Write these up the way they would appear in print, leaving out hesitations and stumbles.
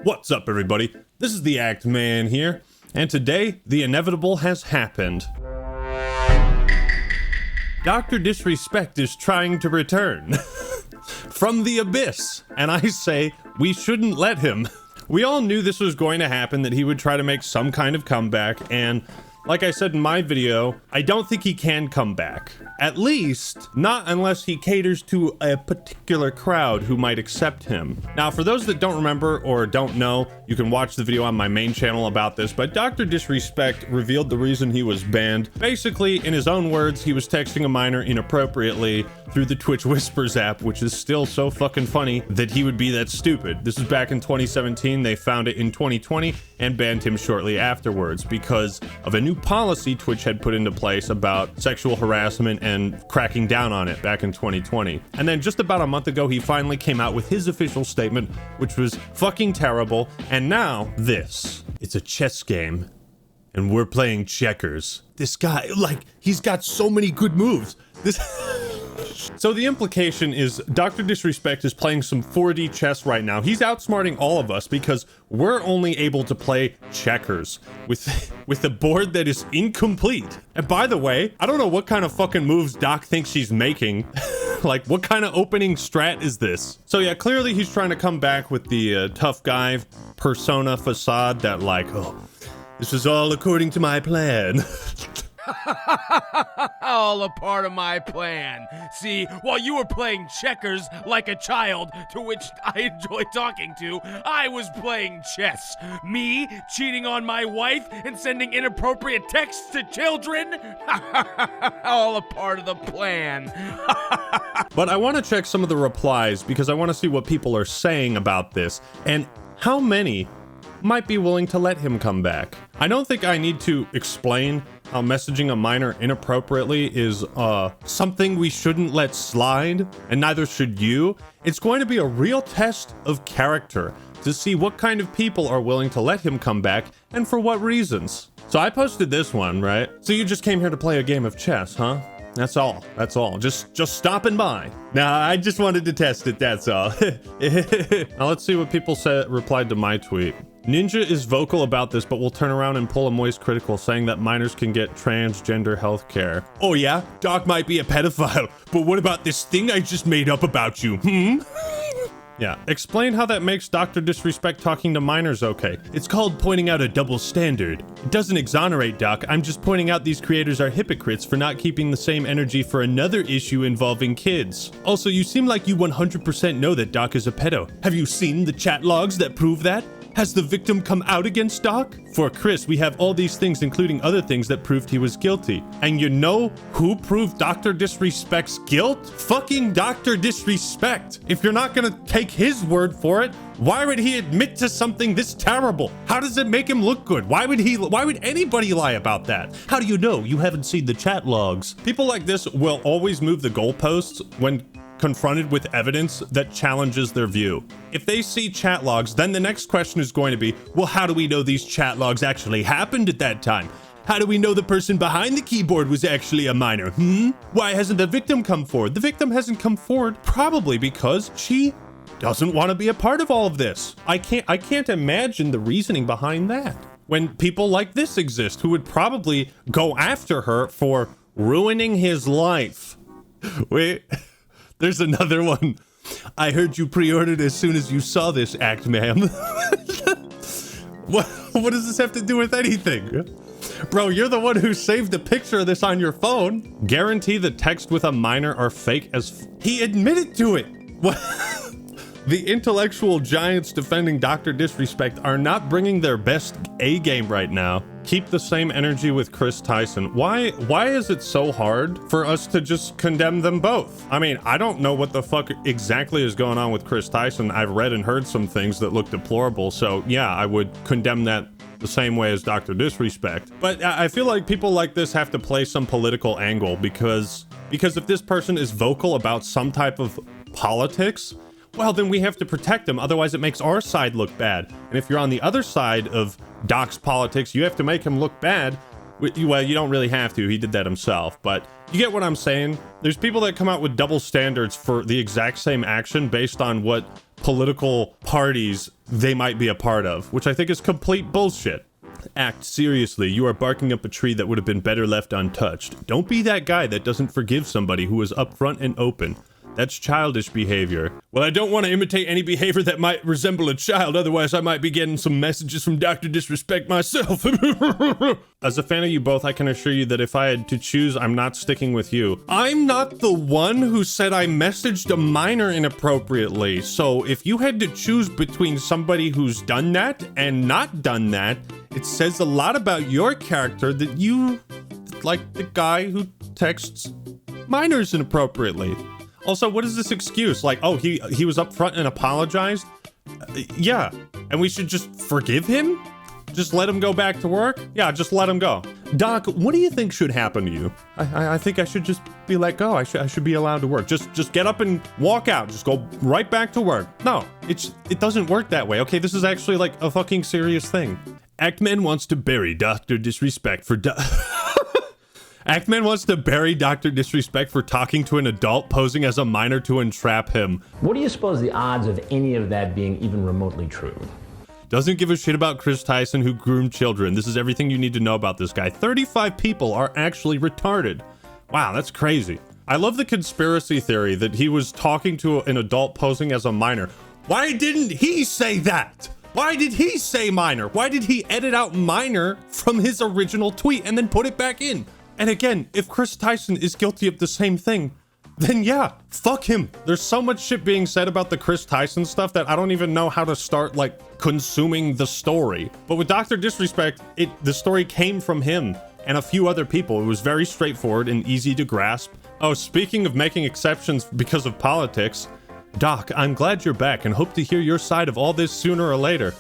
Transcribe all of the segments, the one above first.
What's up, everybody? This is the Act Man here, and today, the inevitable has happened. Dr. Disrespect is trying to return from the abyss, and I say we shouldn't let him. We all knew this was going to happen, that he would try to make some kind of comeback, and like I said in my video, I don't think he can come back. At least, not unless he caters to a particular crowd who might accept him. Now, for those that don't remember or don't know, you can watch the video on my main channel about this, but Dr. Disrespect revealed the reason he was banned. Basically, in his own words, he was texting a minor inappropriately through the Twitch Whispers app, which is still so fucking funny that he would be that stupid. This is back in 2017. They found it in 2020 and banned him shortly afterwards because of a new policy Twitch had put into place about sexual harassment and cracking down on it back in 2020. And then just about a month ago, he finally came out with his official statement, which was fucking terrible. And now this. It's a chess game and we're playing checkers. This guy, like, he's got so many good moves. So the implication is Dr. Disrespect is playing some 4D chess right now. He's outsmarting all of us because we're only able to play checkers with a board that is incomplete. And by the way, I don't know what kind of fucking moves Doc thinks he's making. Like, what kind of opening strat is this? So yeah, clearly he's trying to come back with the tough guy persona facade that like, oh, this is all according to my plan. All a part of my plan. See, while you were playing checkers like a child to which I enjoy talking to, I was playing chess. Me cheating on my wife and sending inappropriate texts to children? All a part of the plan. But I want to check some of the replies because I want to see what people are saying about this and how many might be willing to let him come back. I don't think I need to explain how messaging a minor inappropriately is something we shouldn't let slide, and neither should you. It's going to be a real test of character to see what kind of people are willing to let him come back and for what reasons. So I posted this one, right? So you just came here to play a game of chess, huh? That's all. That's all. Just stopping by. Nah, I just wanted to test it, that's all. Now let's see what people replied to my tweet. Ninja is vocal about this, but will turn around and pull a moist critical, saying that minors can get transgender healthcare. Oh yeah? Doc might be a pedophile, but what about this thing I just made up about you, Yeah, explain how that makes Dr. Disrespect talking to minors okay. It's called pointing out a double standard. It doesn't exonerate Doc, I'm just pointing out these creators are hypocrites for not keeping the same energy for another issue involving kids. Also, you seem like you 100% know that Doc is a pedo. Have you seen the chat logs that prove that? Has the victim come out against Doc? For Chris, we have all these things, including other things that proved he was guilty. And you know who proved Dr. Disrespect's guilt? Fucking Dr. Disrespect. If you're not gonna take his word for it, why would he admit to something this terrible? How does it make him look good? Why would anybody lie about that? How do you know? You haven't seen the chat logs. People like this will always move the goalposts when confronted with evidence that challenges their view. If they see chat logs, then the next question is going to be, well, how do we know these chat logs actually happened at that time? How do we know the person behind the keyboard was actually a minor? Why hasn't the victim come forward? The victim hasn't come forward probably because she doesn't want to be a part of all of this. I can't imagine the reasoning behind that. When people like this exist who would probably go after her for ruining his life. Wait. There's another one. I heard you pre-ordered as soon as you saw this, Act Man. What does this have to do with anything? Bro, you're the one who saved a picture of this on your phone. Guarantee the text with a minor are fake as he admitted to it. What? The intellectual giants defending Dr. Disrespect are not bringing their best A game right now. Keep the same energy with Chris Tyson. Why is it so hard for us to just condemn them both? I mean, I don't know what the fuck exactly is going on with Chris Tyson. I've read and heard some things that look deplorable. So yeah, I would condemn that the same way as Dr. Disrespect. But I feel like people like this have to play some political angle because if this person is vocal about some type of politics, well, then we have to protect them. Otherwise, it makes our side look bad. And if you're on the other side of Doc's politics, you have to make him look bad. Well, you don't really have to. He did that himself. But you get what I'm saying? There's people that come out with double standards for the exact same action based on what political parties they might be a part of, which I think is complete bullshit. Act seriously. You are barking up a tree that would have been better left untouched. Don't be that guy that doesn't forgive somebody who is upfront and open. That's childish behavior. Well, I don't want to imitate any behavior that might resemble a child, otherwise I might be getting some messages from Dr. Disrespect myself. As a fan of you both, I can assure you that if I had to choose, I'm not sticking with you. I'm not the one who said I messaged a minor inappropriately, so if you had to choose between somebody who's done that and not done that, it says a lot about your character that you like the guy who texts minors inappropriately. Also, what is this excuse? Like, oh, he was upfront and apologized? Yeah, and we should just forgive him? Just let him go back to work? Yeah, just let him go. Doc, what do you think should happen to you? I think I should just be let go. I should be allowed to work. Just get up and walk out. Just go right back to work. No, it doesn't work that way. Okay, this is actually like a fucking serious thing. Actman wants to bury Dr. Disrespect for Actman wants to bury Dr. Disrespect for talking to an adult posing as a minor to entrap him. What do you suppose the odds of any of that being even remotely true? Doesn't give a shit about Chris Tyson who groomed children. This is everything you need to know about this guy. 35 people are actually retarded. Wow, that's crazy. I love the conspiracy theory that he was talking to an adult posing as a minor. Why didn't he say that? Why did he say minor? Why did he edit out minor from his original tweet and then put it back in? And again, if Chris Tyson is guilty of the same thing, then yeah, fuck him. There's so much shit being said about the Chris Tyson stuff that I don't even know how to start, like, consuming the story. But with Dr. Disrespect, the story came from him and a few other people. It was very straightforward and easy to grasp. Oh, speaking of making exceptions because of politics, Doc, I'm glad you're back and hope to hear your side of all this sooner or later.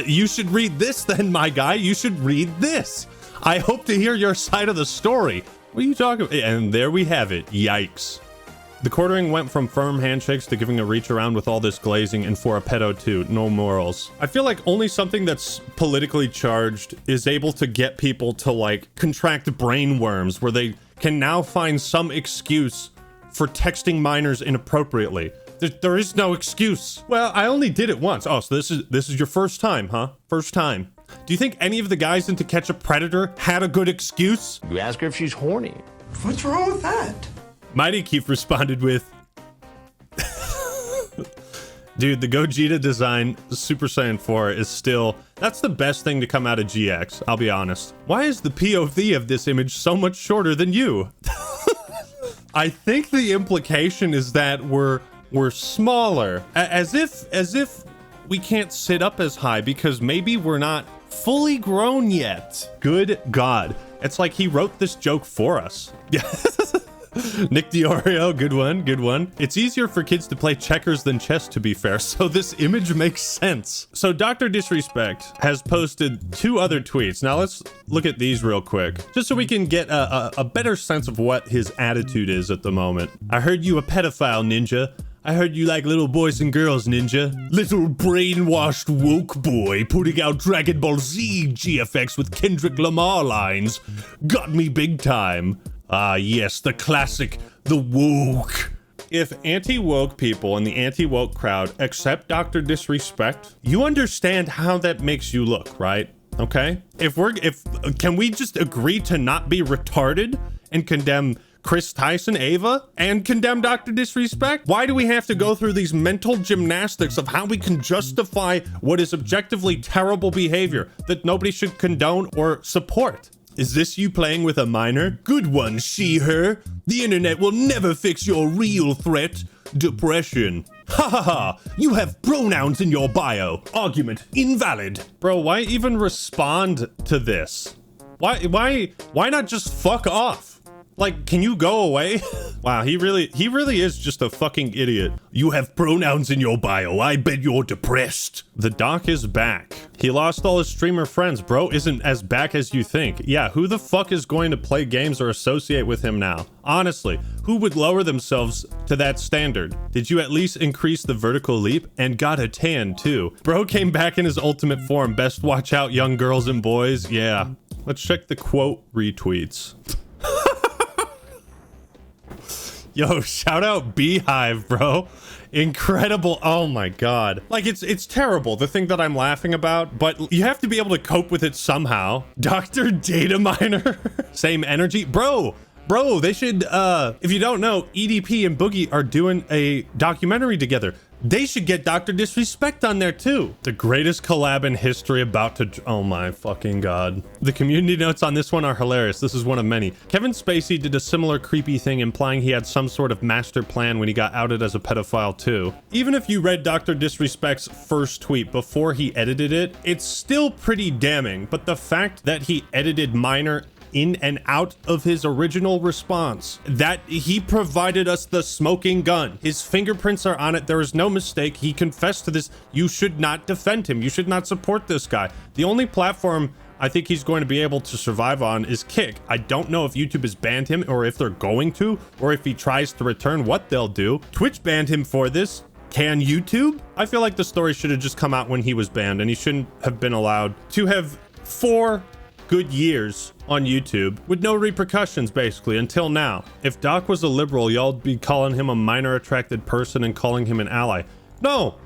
You should read this then, my guy. You should read this. I hope to hear your side of the story. What are you talking about? And there we have it. Yikes. The quartering went from firm handshakes to giving a reach around with all this glazing, and for a pedo too. No morals. I feel like only something that's politically charged is able to get people to, like, contract brain worms where they can now find some excuse for texting minors inappropriately. There is no excuse. Well, I only did it once. Oh, so this is your first time, huh? First time. Do you think any of the guys in To Catch a Predator had a good excuse? You ask her if she's horny. What's wrong with that? Mighty Keith responded with, dude, the Gogeta design, Super Saiyan 4, is still, that's the best thing to come out of GX, I'll be honest. Why is the POV of this image so much shorter than you? I think the implication is that we're smaller, as if we can't sit up as high because maybe we're not fully grown yet. Good God. It's like he wrote this joke for us. Nick Diorio, good one, good one. It's easier for kids to play checkers than chess, to be fair, so this image makes sense. So Dr. Disrespect has posted 2 other tweets. Now let's look at these real quick, just so we can get a better sense of what his attitude is at the moment. I heard you a pedophile, Ninja. I heard you like little boys and girls, Ninja. Little brainwashed woke boy putting out Dragon Ball Z GFX with Kendrick Lamar lines. Got me big time. Ah, yes, the classic, the woke. If anti-woke people and the anti-woke crowd accept Dr. Disrespect, you understand how that makes you look, right? Okay? Can we just agree to not be retarded and condemn Chris Tyson, Ava, and condemn Dr. Disrespect? Why do we have to go through these mental gymnastics of how we can justify what is objectively terrible behavior that nobody should condone or support? Is this you playing with a minor? Good one, she, her. The internet will never fix your real threat. Depression. Ha ha ha. You have pronouns in your bio. Argument invalid. Bro, why even respond to this? Why not just fuck off? Like, can you go away? Wow, he really is just a fucking idiot. You have pronouns in your bio. I bet you're depressed. The doc is back. He lost all his streamer friends. Bro isn't as back as you think. Yeah, who the fuck is going to play games or associate with him now? Honestly, who would lower themselves to that standard? Did you at least increase the vertical leap? And got a tan, too. Bro came back in his ultimate form. Best watch out, young girls and boys. Yeah. Let's check the quote retweets. Yo, shout out Beehive, bro. Incredible. Oh my God. Like, it's terrible, the thing that I'm laughing about, but you have to be able to cope with it somehow. Dr. Data Miner. Same energy. Bro, they should, if you don't know, EDP and Boogie are doing a documentary together. They should get Dr. Disrespect on there too. The greatest collab in history about to, oh my fucking God. The community notes on this one are hilarious. This is one of many. Kevin Spacey did a similar creepy thing implying he had some sort of master plan when he got outed as a pedophile too. Even if you read Dr. Disrespect's first tweet before he edited it, it's still pretty damning, but the fact that he edited Minor in and out of his original response, that he provided us the smoking gun, his fingerprints are on it, there is no mistake, he confessed to this. You should not defend him, you should not support this guy. The only platform I think he's going to be able to survive on is Kick. I don't know if YouTube has banned him or if they're going to, or if he tries to return, what they'll do. Twitch banned him for this. Can YouTube? I feel like the story should have just come out when he was banned, and he shouldn't have been allowed to have 4 good years on YouTube with no repercussions, basically, until now. If Doc was a liberal, y'all be calling him a minor attracted person and calling him an ally. No,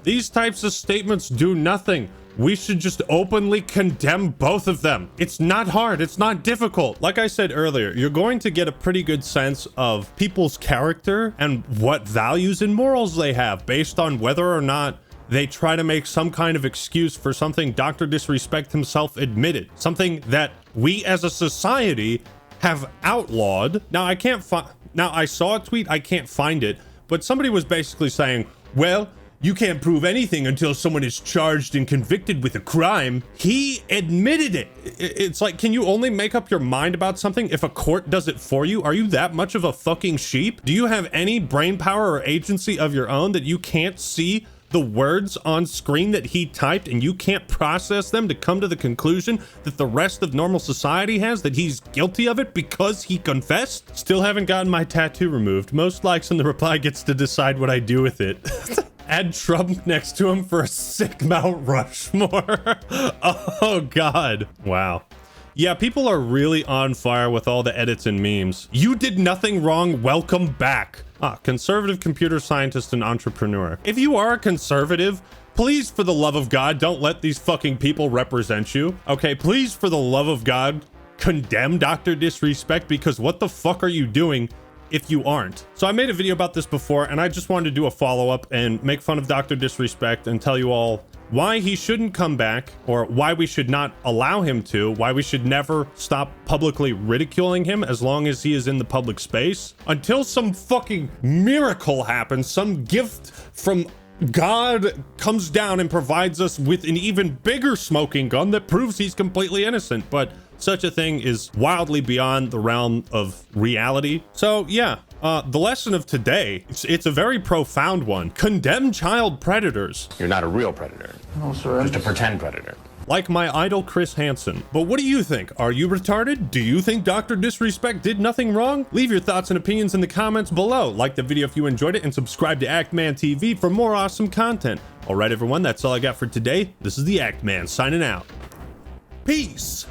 these types of statements do nothing. We should just openly condemn both of them. It's not hard, it's not difficult. Like I said earlier, you're going to get a pretty good sense of people's character and what values and morals they have based on whether or not they try to make some kind of excuse for something Dr. Disrespect himself admitted. Something that we as a society have outlawed. Now, I saw a tweet, I can't find it, but somebody was basically saying, well, you can't prove anything until someone is charged and convicted with a crime. He admitted it. It's like, can you only make up your mind about something if a court does it for you? Are you that much of a fucking sheep? Do you have any brain power or agency of your own that you can't see the words on screen that he typed and you can't process them to come to the conclusion that the rest of normal society has, that he's guilty of it because he confessed? Still haven't gotten my tattoo removed. Most likes in the reply gets to decide what I do with it. Add Trump next to him for a sick Mount Rushmore. Oh God. Wow. Yeah, people are really on fire with all the edits and memes. You did nothing wrong, welcome back. Conservative computer scientist and entrepreneur. If you are a conservative, please, for the love of God, don't let these fucking people represent you. Okay, please, for the love of God, condemn Dr. Disrespect, because what the fuck are you doing if you aren't? So I made a video about this before, and I just wanted to do a follow-up and make fun of Dr. Disrespect and tell you all why he shouldn't come back, or why we should not allow him to, why we should never stop publicly ridiculing him as long as he is in the public space, until some fucking miracle happens, some gift from God comes down and provides us with an even bigger smoking gun that proves he's completely innocent. But such a thing is wildly beyond the realm of reality. So yeah, the lesson of today, it's a very profound one. Condemn child predators. You're not a real predator. No, sir. Just a pretend predator. Like my idol Chris Hansen. But what do you think? Are you retarded? Do you think Dr. Disrespect did nothing wrong? Leave your thoughts and opinions in the comments below. Like the video if you enjoyed it, and subscribe to Act Man TV for more awesome content. All right, everyone, that's all I got for today. This is the Act Man signing out. Peace.